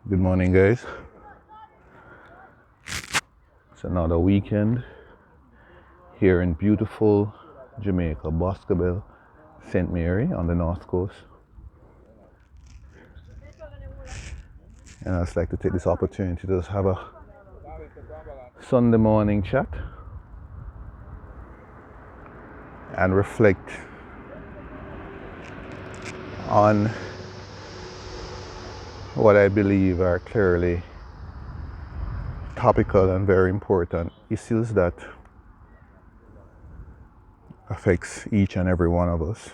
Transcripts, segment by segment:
Good morning, guys. It's another weekend here in beautiful Jamaica, Boscobel, St. Mary on the north coast. And I'd just like to take this opportunity to just have a Sunday morning chat and reflect on what I believe are clearly topical and very important issues that affects each and every one of us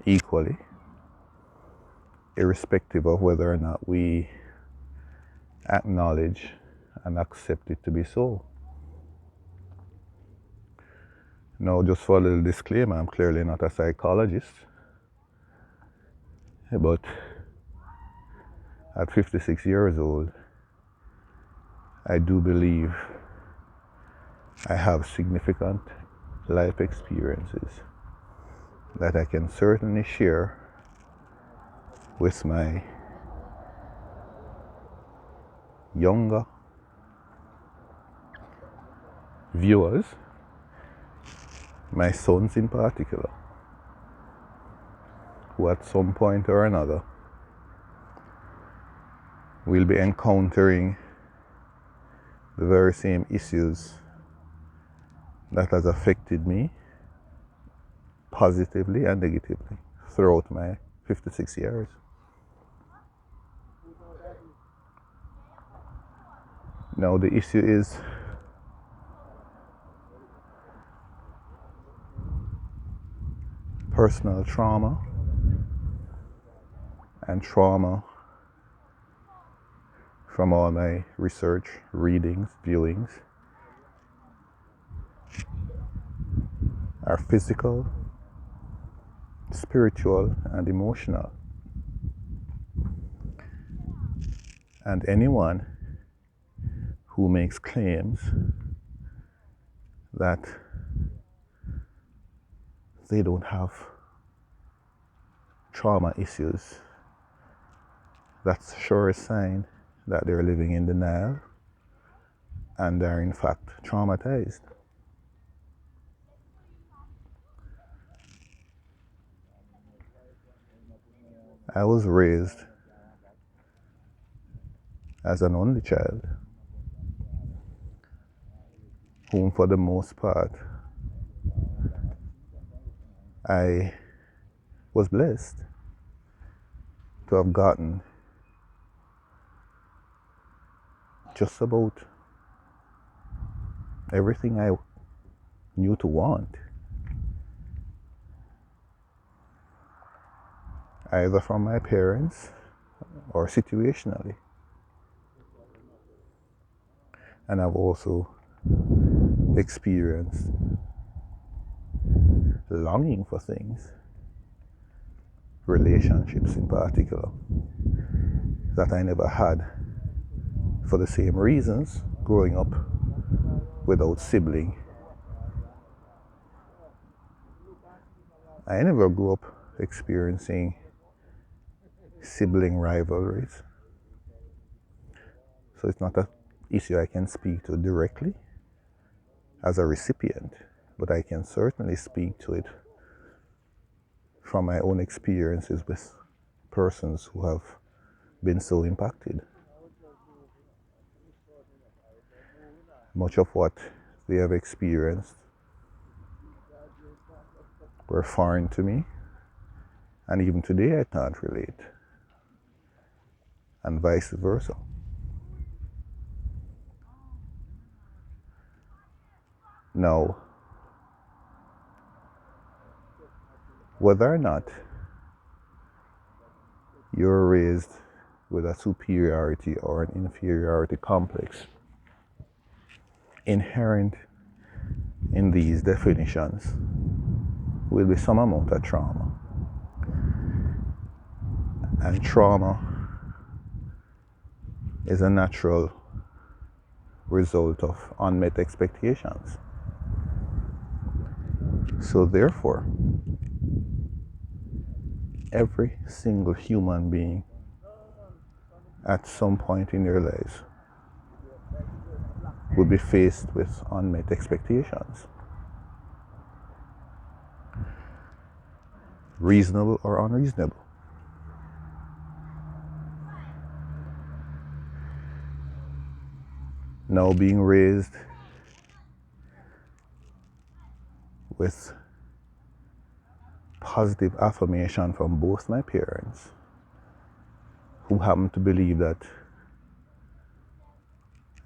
equally, irrespective of whether or not we acknowledge and accept it to be so. Now, just for a little disclaimer, I'm clearly not a psychologist, but at 56 years old, I do believe I have significant life experiences that I can certainly share with my younger viewers, my sons in particular, who at some point or another will be encountering the very same issues that has affected me positively and negatively throughout my 56 years. Now, the issue is personal trauma and trauma from all my research, readings, viewings are physical, spiritual, and emotional. And anyone who makes claims that they don't have trauma issues, that's sure a sign that they're living in denial and they're in fact traumatized. I was raised as an only child, whom for the most part I was blessed to have gotten just about everything I knew to want, either from my parents or situationally. And I've also experienced longing for things, relationships in particular, that I never had for the same reasons growing up without sibling. I never grew up experiencing sibling rivalries. So it's not an issue I can speak to directly as a recipient, but I can certainly speak to it from my own experiences with persons who have been so impacted. Much of what they have experienced were foreign to me, and even today I can't relate, and vice versa. Now, whether or not you're raised with a superiority or an inferiority complex inherent in these definitions will be some amount of trauma. And trauma is a natural result of unmet expectations. So therefore, every single human being at some point in their lives will be faced with unmet expectations, reasonable or unreasonable. Now, being raised with positive affirmation from both my parents, who happen to believe that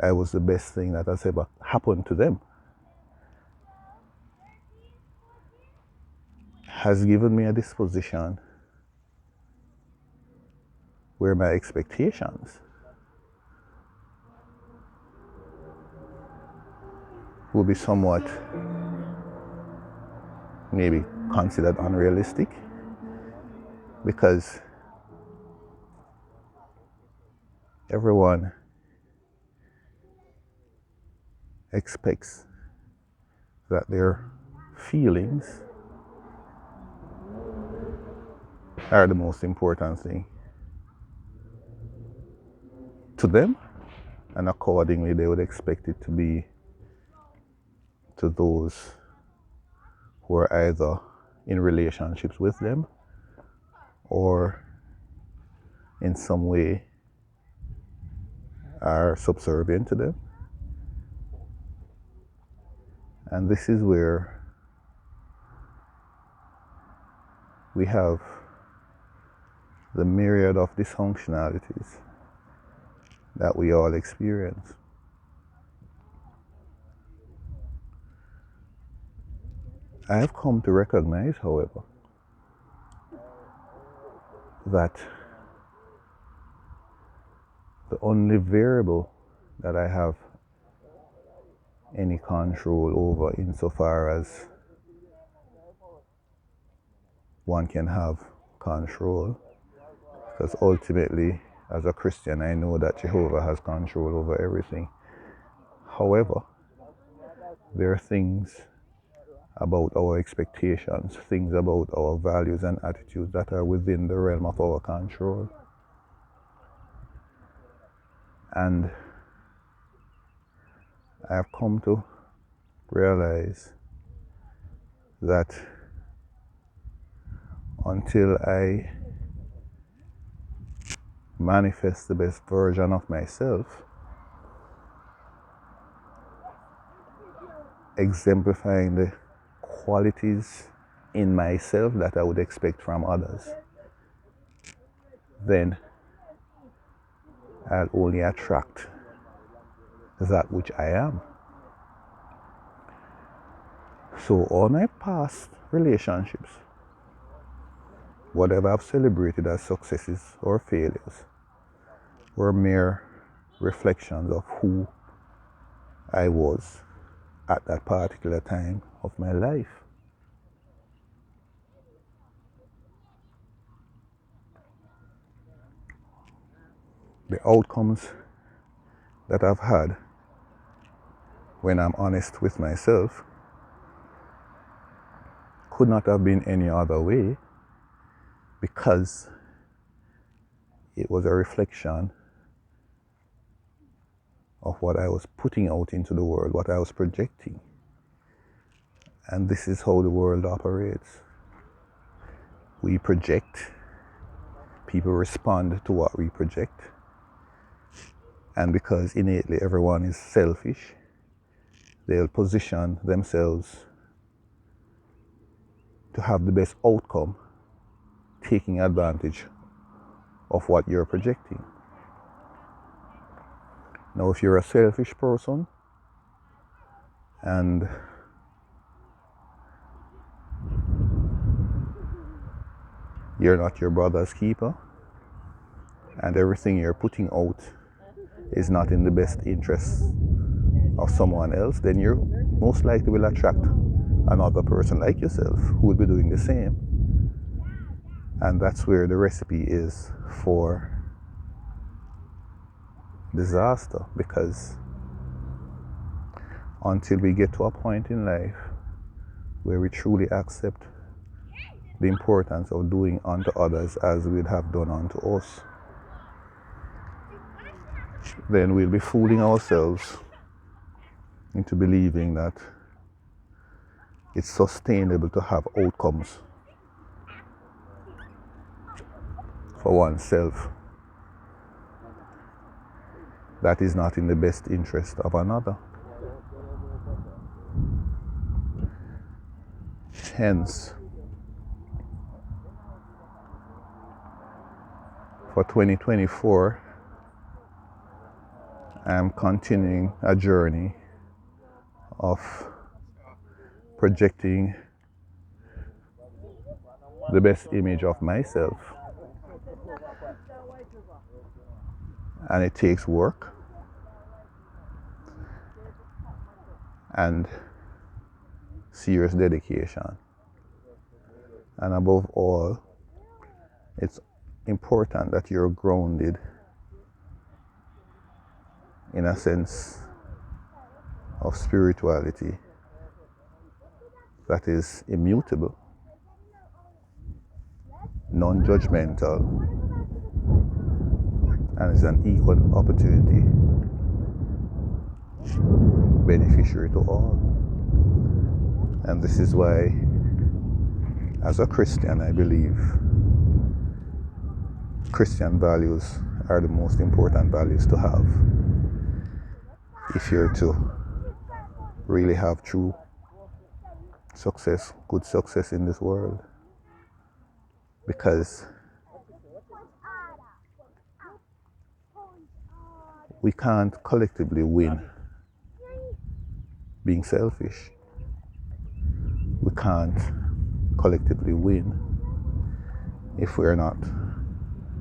I was the best thing that has ever happened to them, has given me a disposition where my expectations will be somewhat maybe considered unrealistic, because everyone expects that their feelings are the most important thing to them, and accordingly they would expect it to be to those who are either in relationships with them or in some way are subservient to them. And this is where we have the myriad of dysfunctionalities that we all experience. I have come to recognize, however, that the only variable that I have any control over, insofar as one can have control, because ultimately, as a Christian, I know that Jehovah has control over everything. However, there are things about our expectations, things about our values and attitudes that are within the realm of our control. And I have come to realize that until I manifest the best version of myself, exemplifying the qualities in myself that I would expect from others, then I'll only attract that which I am. So all my past relationships, whatever I've celebrated as successes or failures, were mere reflections of who I was at that particular time of my life. The outcomes that I've had, when I'm honest with myself, could not have been any other way, because it was a reflection of what I was putting out into the world, what I was projecting. And this is how the world operates. We project, people respond to what we project, and because innately everyone is selfish, they'll position themselves to have the best outcome, taking advantage of what you're projecting. Now, if you're a selfish person and you're not your brother's keeper, and everything you're putting out is not in the best interest of someone else, then you most likely will attract another person like yourself who will be doing the same. And that's where the recipe is for disaster, because until we get to a point in life where we truly accept the importance of doing unto others as we'd have done unto us, then we'll be fooling ourselves into believing that it's sustainable to have outcomes for oneself that is not in the best interest of another. Hence, for 2024, I'm continuing a journey of projecting the best image of myself. And it takes work and serious dedication. And above all, it's important that you're grounded in a sense of spirituality that is immutable, non-judgmental, and is an equal opportunity beneficiary to all. And this is why, as a Christian, I believe Christian values are the most important values to have if you're to really have true success, good success in this world. Because we can't collectively win being selfish. We can't collectively win if we're not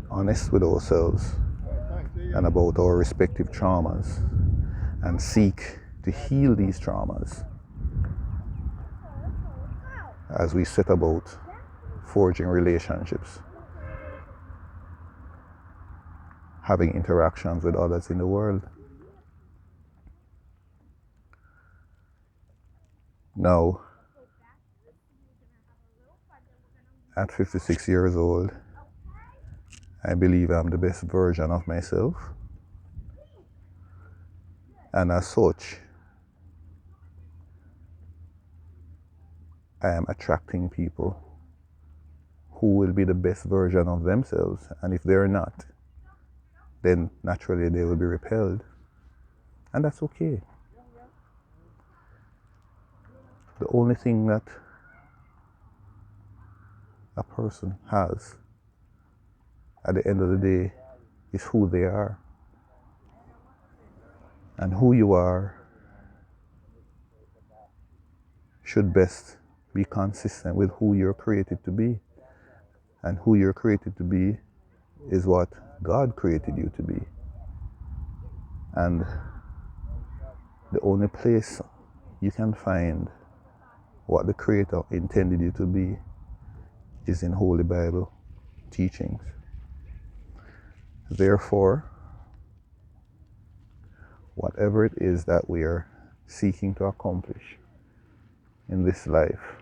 honest with ourselves and about our respective traumas and seek to heal these traumas as we set about forging relationships, having interactions with others in the world. Now, at 56 years old, I believe I'm the best version of myself. And as such, I am attracting people who will be the best version of themselves. And if they're not, then naturally they will be repelled. And that's okay. The only thing that a person has at the end of the day is who they are. And who you are should best be consistent with who you're created to be. And who you're created to be is what God created you to be. And the only place you can find what the Creator intended you to be is in Holy Bible teachings. Therefore, whatever it is that we are seeking to accomplish in this life,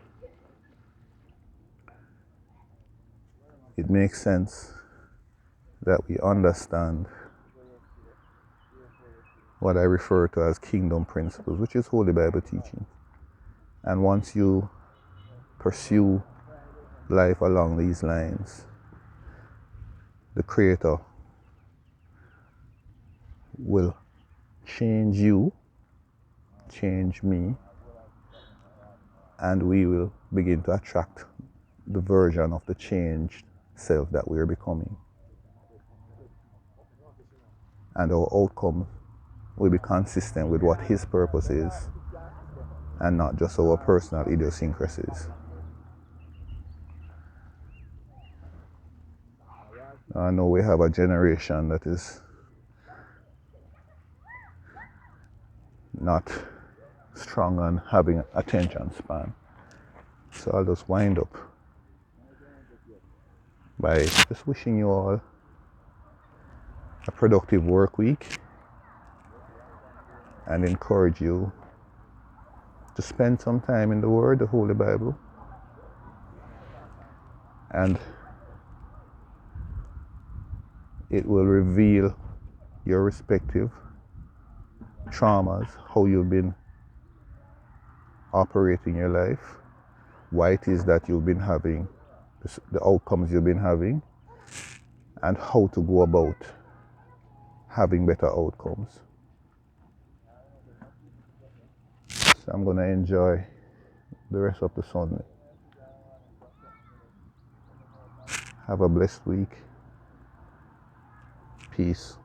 it makes sense that we understand what I refer to as kingdom principles, which is Holy Bible teaching. And once you pursue life along these lines, the Creator will change you, change me, and we will begin to attract the version of the changed self that we are becoming. And our outcome will be consistent with what His purpose is and not just our personal idiosyncrasies. I know we have a generation that is not strong on having attention span. So I'll just wind up by just wishing you all a productive work week and encourage you to spend some time in the Word, the Holy Bible, and it will reveal your respective traumas, how you've been operating your life, why it is that you've been having the outcomes you've been having, and how to go about having better outcomes. So I'm going to enjoy the rest of the Sunday. Have a blessed week. Peace.